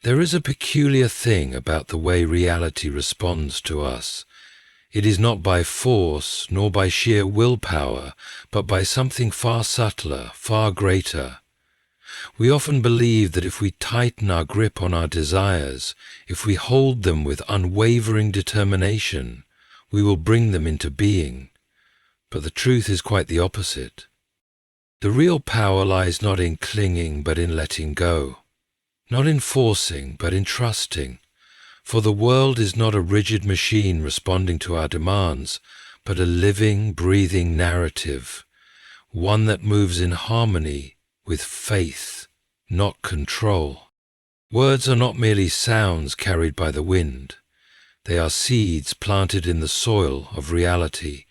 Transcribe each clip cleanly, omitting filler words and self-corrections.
There is a peculiar thing about the way reality responds to us. It is not by force nor by sheer willpower, but by something far subtler, far greater. We often believe that if we tighten our grip on our desires, if we hold them with unwavering determination, we will bring them into being. But the truth is quite the opposite. The real power lies not in clinging, but in letting go. Not in forcing, but in trusting. For the world is not a rigid machine responding to our demands, but a living, breathing narrative, one that moves in harmony with faith, not control. Words are not merely sounds carried by the wind. They are seeds planted in the soil of reality,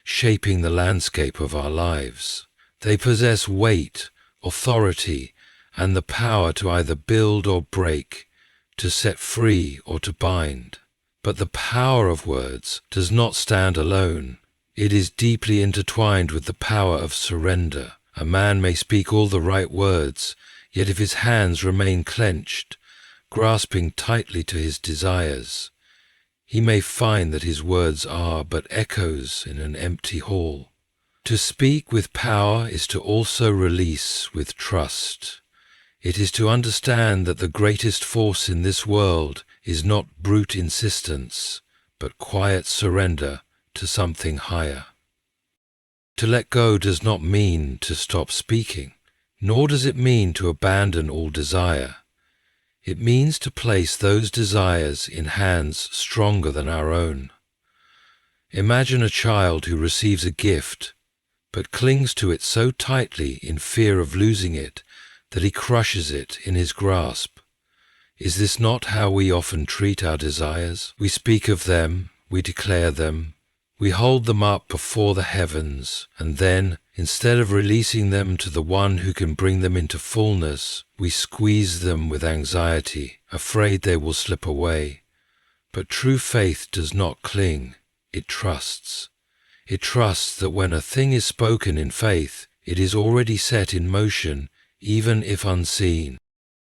shaping the landscape of our lives. They possess weight, authority, and the power to either build or break, to set free or to bind. But the power of words does not stand alone. It is deeply intertwined with the power of surrender. A man may speak all the right words, yet if his hands remain clenched, grasping tightly to his desires, he may find that his words are but echoes in an empty hall. To speak with power is to also release with trust. It is to understand that the greatest force in this world is not brute insistence, but quiet surrender to something higher. To let go does not mean to stop speaking, nor does it mean to abandon all desire. It means to place those desires in hands stronger than our own. Imagine a child who receives a gift, but clings to it so tightly in fear of losing it that he crushes it in his grasp. Is this not how we often treat our desires? We speak of them, we declare them, we hold them up before the heavens, and then, instead of releasing them to the one who can bring them into fullness, we squeeze them with anxiety, afraid they will slip away. But true faith does not cling, it trusts. It trusts that when a thing is spoken in faith, it is already set in motion, even if unseen.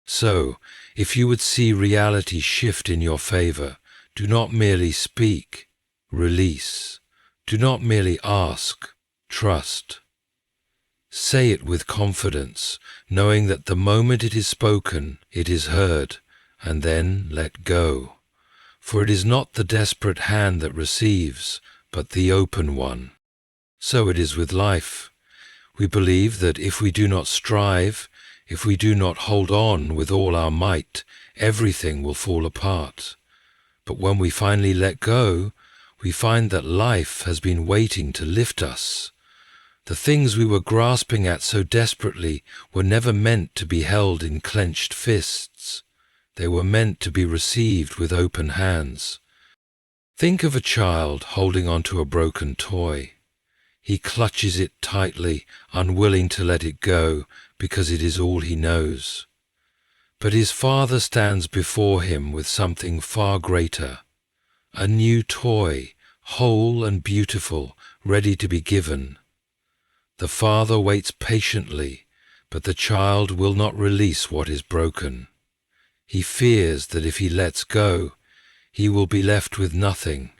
So, if you would see reality shift in your favor, do not merely speak, release. Do not merely ask, trust. Say it with confidence, knowing that the moment it is spoken, it is heard, and then let go. For it is not the desperate hand that receives, but the open one. So it is with life. We believe that if we do not strive, if we do not hold on with all our might, everything will fall apart. But when we finally let go, we find that life has been waiting to lift us. The things we were grasping at so desperately were never meant to be held in clenched fists. They were meant to be received with open hands. Think of a child holding onto a broken toy. He clutches it tightly, unwilling to let it go, because it is all he knows. But his father stands before him with something far greater, a new toy, whole and beautiful, ready to be given. The father waits patiently, but the child will not release what is broken. He fears that if he lets go, he will be left with nothing.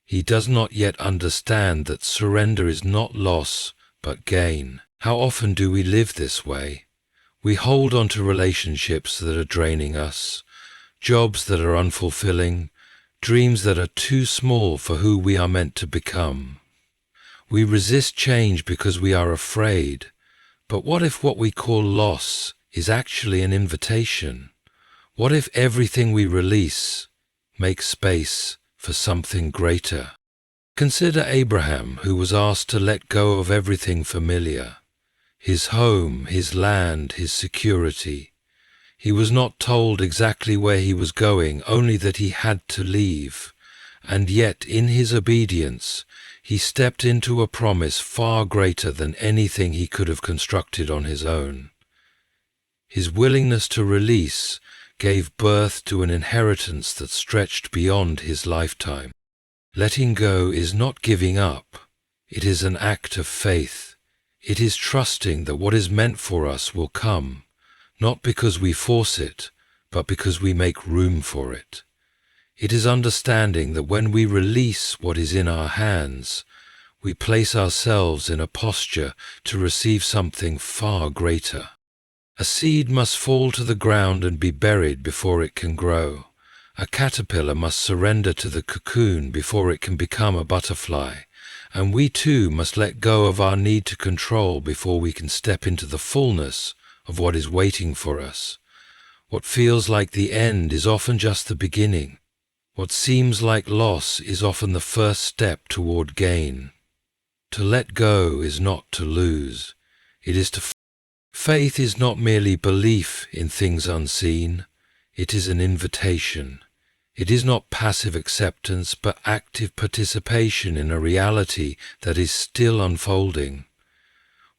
He does not yet understand that surrender is not loss, but gain. How often do we live this way? We hold on to relationships that are draining us, jobs that are unfulfilling, dreams that are too small for who we are meant to become. We resist change because we are afraid. But what if what we call loss is actually an invitation? What if everything we release makes space for something greater? Consider Abraham, who was asked to let go of everything familiar, his home, his land, his security. He was not told exactly where he was going, only that he had to leave. And yet, in his obedience, he stepped into a promise far greater than anything he could have constructed on his own. His willingness to release gave birth to an inheritance that stretched beyond his lifetime. Letting go is not giving up. It is an act of faith. It is trusting that what is meant for us will come, not because we force it, but because we make room for it. It is understanding that when we release what is in our hands, we place ourselves in a posture to receive something far greater. A seed must fall to the ground and be buried before it can grow. A caterpillar must surrender to the cocoon before it can become a butterfly. And we too must let go of our need to control before we can step into the fullness of what is waiting for us. What feels like the end is often just the beginning. What seems like loss is often the first step toward gain. To let go is not to lose. It is to Faith is not merely belief in things unseen. It is an invitation. It is not passive acceptance, but active participation in a reality that is still unfolding.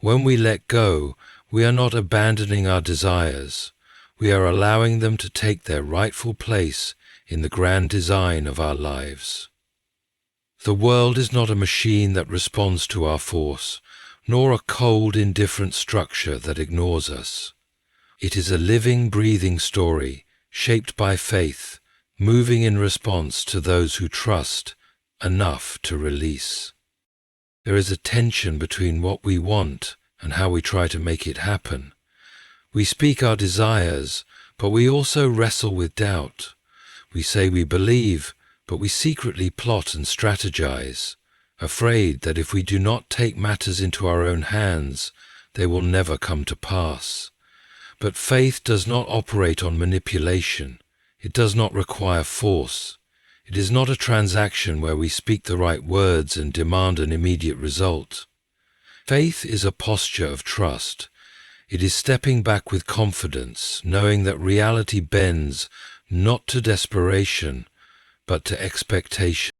When we let go, we are not abandoning our desires. We are allowing them to take their rightful place in the grand design of our lives. The world is not a machine that responds to our force, nor a cold, indifferent structure that ignores us. It is a living, breathing story, shaped by faith, moving in response to those who trust enough to release. There is a tension between what we want and how we try to make it happen. We speak our desires, but we also wrestle with doubt. We say we believe, but we secretly plot and strategize, afraid that if we do not take matters into our own hands, they will never come to pass. But faith does not operate on manipulation. It does not require force. It is not a transaction where we speak the right words and demand an immediate result. Faith is a posture of trust. It is stepping back with confidence, knowing that reality bends not to desperation, but to expectation.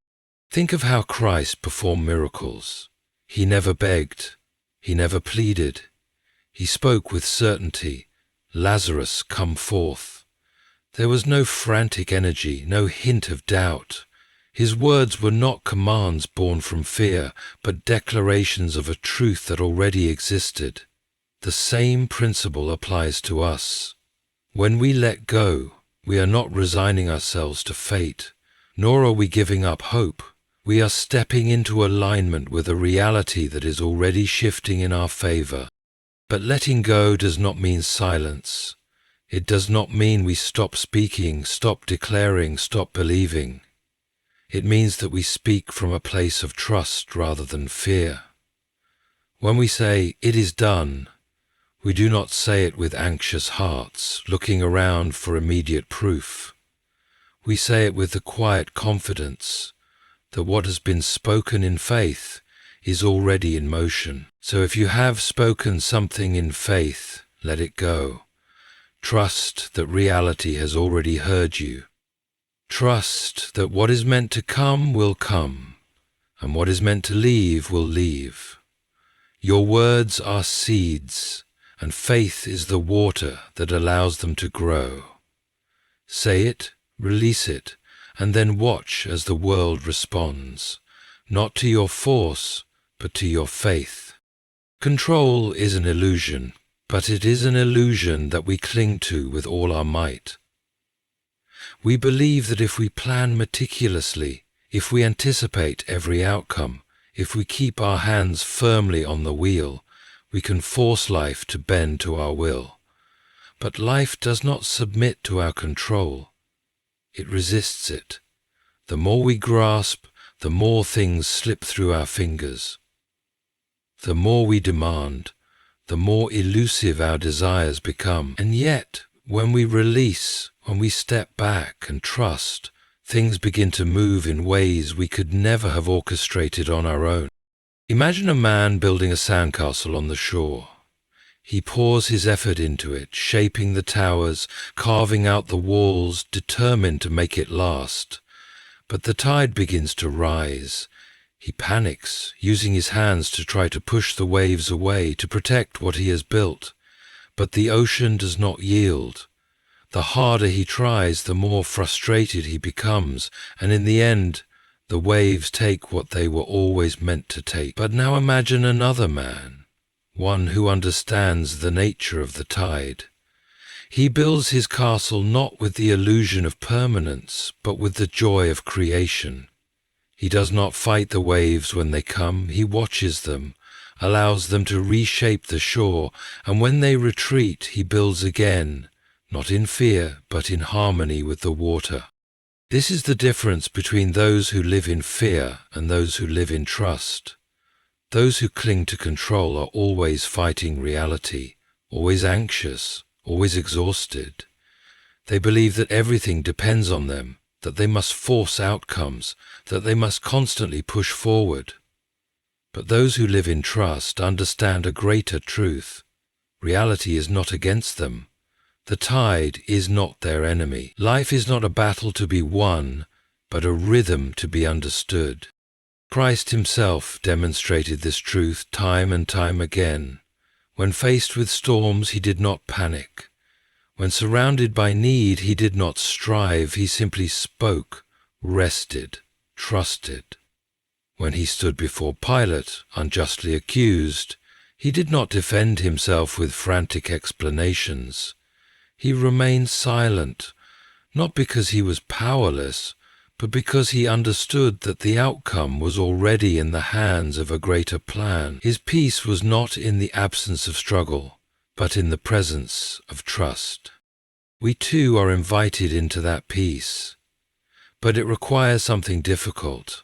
Think of how Christ performed miracles. He never begged. He never pleaded. He spoke with certainty. Lazarus, come forth. There was no frantic energy, no hint of doubt. His words were not commands born from fear, but declarations of a truth that already existed. The same principle applies to us. When we let go, we are not resigning ourselves to fate, nor are we giving up hope. We are stepping into alignment with a reality that is already shifting in our favor. But letting go does not mean silence. It does not mean we stop speaking, stop declaring, stop believing. It means that we speak from a place of trust rather than fear. When we say, "It is done," we do not say it with anxious hearts, looking around for immediate proof. We say it with the quiet confidence that what has been spoken in faith is already in motion. So if you have spoken something in faith, let it go. Trust that reality has already heard you. Trust that what is meant to come will come, and what is meant to leave will leave. Your words are seeds, and faith is the water that allows them to grow. Say it, release it, and then watch as the world responds, not to your force, but to your faith. Control is an illusion, but it is an illusion that we cling to with all our might. We believe that if we plan meticulously, if we anticipate every outcome, if we keep our hands firmly on the wheel, we can force life to bend to our will. But life does not submit to our control. It resists it. The more we grasp, the more things slip through our fingers. The more we demand, the more elusive our desires become. And yet, when we release, when we step back and trust, things begin to move in ways we could never have orchestrated on our own. Imagine a man building a sandcastle on the shore. He pours his effort into it, shaping the towers, carving out the walls, determined to make it last. But the tide begins to rise. He panics, using his hands to try to push the waves away to protect what he has built. But the ocean does not yield. The harder he tries, the more frustrated he becomes, and in the end, the waves take what they were always meant to take. But now imagine another man, one who understands the nature of the tide. He builds his castle not with the illusion of permanence, but with the joy of creation. He does not fight the waves when they come, he watches them, allows them to reshape the shore, and when they retreat, he builds again, not in fear, but in harmony with the water. This is the difference between those who live in fear and those who live in trust. Those who cling to control are always fighting reality, always anxious, always exhausted. They believe that everything depends on them, that they must force outcomes, that they must constantly push forward. But those who live in trust understand a greater truth. Reality is not against them. The tide is not their enemy. Life is not a battle to be won, but a rhythm to be understood. Christ himself demonstrated this truth time and time again. When faced with storms, he did not panic. When surrounded by need, he did not strive, he simply spoke, rested, trusted. When he stood before Pilate, unjustly accused, he did not defend himself with frantic explanations. He remained silent, not because he was powerless, but because he understood that the outcome was already in the hands of a greater plan. His peace was not in the absence of struggle, but in the presence of trust. We too are invited into that peace, but it requires something difficult.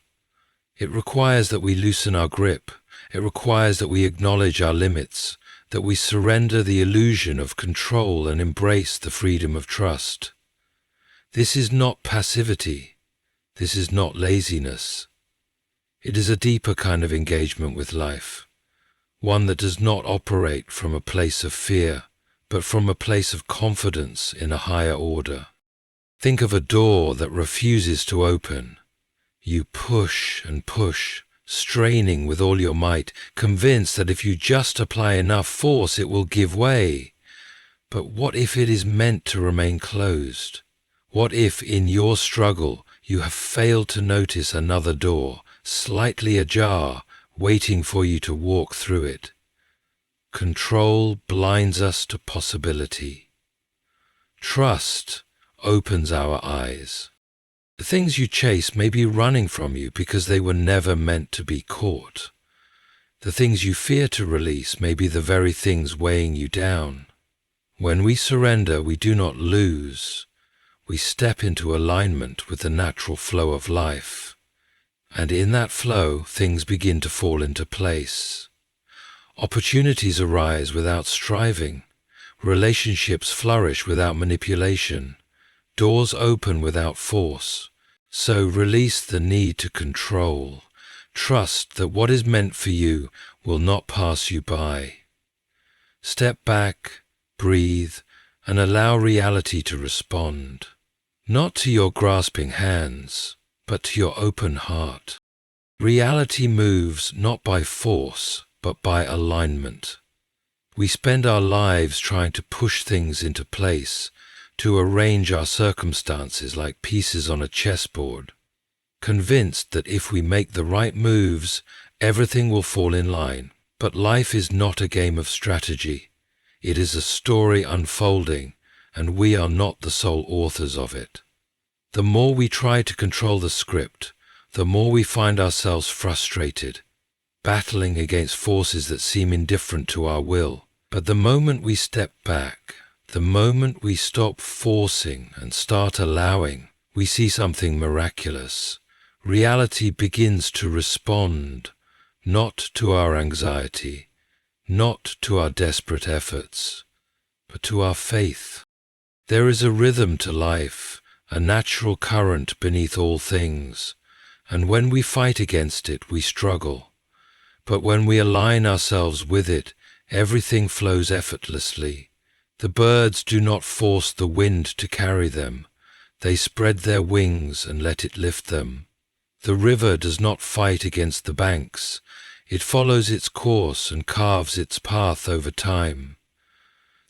It requires that we loosen our grip. It requires that we acknowledge our limits, that we surrender the illusion of control and embrace the freedom of trust. This is not passivity. This is not laziness. It is a deeper kind of engagement with life, one that does not operate from a place of fear, but from a place of confidence in a higher order. Think of a door that refuses to open. You push and push, straining with all your might, convinced that if you just apply enough force it will give way. But what if it is meant to remain closed? What if in your struggle you have failed to notice another door, slightly ajar, waiting for you to walk through it? Control blinds us to possibility. Trust opens our eyes. The things you chase may be running from you because they were never meant to be caught. The things you fear to release may be the very things weighing you down. When we surrender, we do not lose. We step into alignment with the natural flow of life. And in that flow, things begin to fall into place. Opportunities arise without striving. Relationships flourish without manipulation. Doors open without force. So release the need to control. Trust that what is meant for you will not pass you by. Step back, breathe, and allow reality to respond. Not to your grasping hands, but to your open heart. Reality moves not by force, but by alignment. We spend our lives trying to push things into place, to arrange our circumstances like pieces on a chessboard, convinced that if we make the right moves, everything will fall in line. But life is not a game of strategy. It is a story unfolding, and we are not the sole authors of it. The more we try to control the script, the more we find ourselves frustrated, battling against forces that seem indifferent to our will. But the moment we step back, the moment we stop forcing and start allowing, we see something miraculous. Reality begins to respond, not to our anxiety, not to our desperate efforts, but to our faith. There is a rhythm to life, a natural current beneath all things, and when we fight against it, we struggle. But when we align ourselves with it, everything flows effortlessly. The birds do not force the wind to carry them. They spread their wings and let it lift them. The river does not fight against the banks. It follows its course and carves its path over time.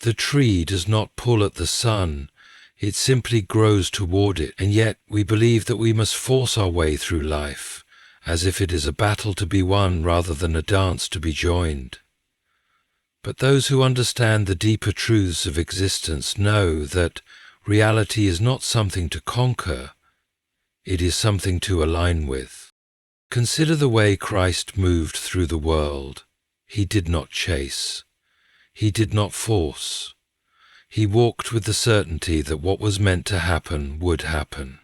The tree does not pull at the sun. It simply grows toward it, and yet we believe that we must force our way through life, as if it is a battle to be won rather than a dance to be joined. But those who understand the deeper truths of existence know that reality is not something to conquer, it is something to align with. Consider the way Christ moved through the world. He did not chase. He did not force. He walked with the certainty that what was meant to happen would happen.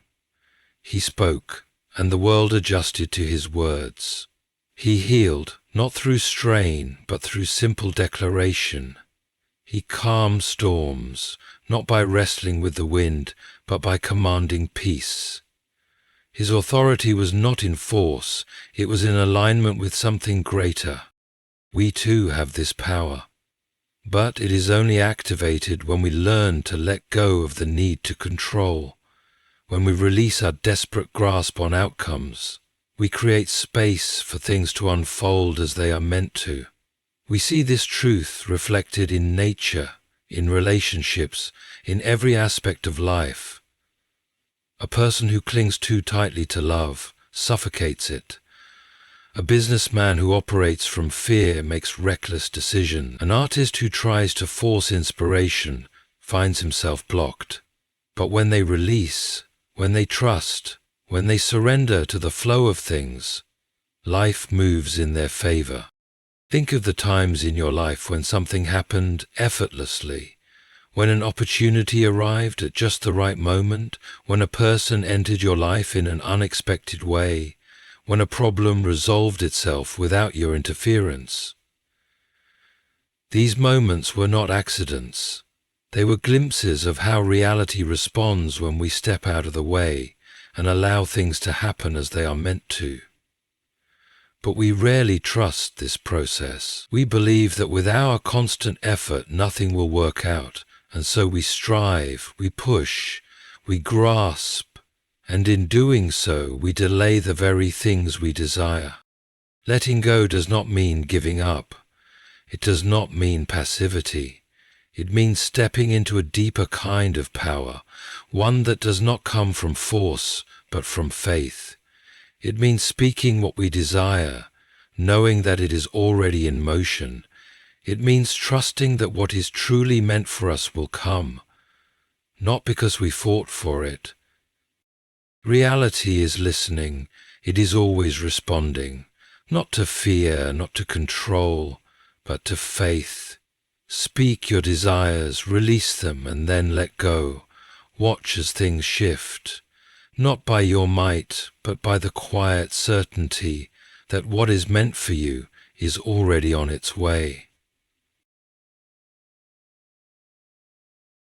He spoke, and the world adjusted to his words. He healed, not through strain, but through simple declaration. He calmed storms, not by wrestling with the wind, but by commanding peace. His authority was not in force, it was in alignment with something greater. We too have this power. But it is only activated when we learn to let go of the need to control. When we release our desperate grasp on outcomes, we create space for things to unfold as they are meant to. We see this truth reflected in nature, in relationships, in every aspect of life. A person who clings too tightly to love suffocates it. A businessman who operates from fear makes reckless decisions. An artist who tries to force inspiration finds himself blocked. But when they release, when they trust, when they surrender to the flow of things, life moves in their favor. Think of the times in your life when something happened effortlessly, when an opportunity arrived at just the right moment, when a person entered your life in an unexpected way, when a problem resolved itself without your interference. These moments were not accidents. They were glimpses of how reality responds when we step out of the way and allow things to happen as they are meant to. But we rarely trust this process. We believe that with our constant effort nothing will work out, and so we strive, we push, we grasp, and in doing so we delay the very things we desire. Letting go does not mean giving up. It does not mean passivity. It means stepping into a deeper kind of power, one that does not come from force, but from faith. It means speaking what we desire, knowing that it is already in motion. It means trusting that what is truly meant for us will come, not because we fought for it. Reality is listening. It is always responding, not to fear, not to control, but to faith. Speak your desires, release them, and then let go. Watch as things shift, not by your might, but by the quiet certainty that what is meant for you is already on its way.